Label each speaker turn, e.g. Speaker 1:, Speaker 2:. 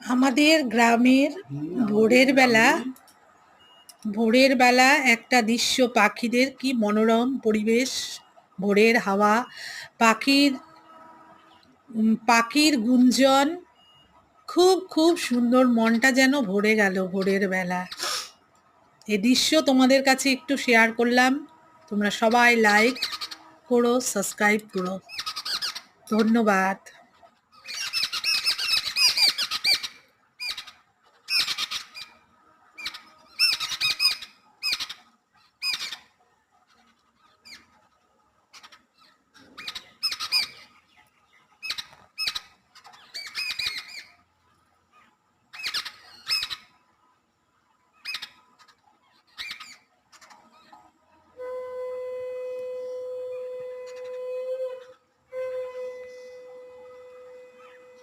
Speaker 1: আমাদের গ্রামের ভোরের বেলা একটা দৃশ্য, পাখিদের কি মনোরম পরিবেশ, ভোরের হাওয়া, পাখির গুঞ্জন, খুব খুব সুন্দর। মনটা যেন ভরে গেল ভোরের বেলা। এই দৃশ্য তোমাদের কাছে একটু শেয়ার করলাম। তোমরা সবাই লাইক করো, সাবস্ক্রাইব করো। ধন্যবাদ।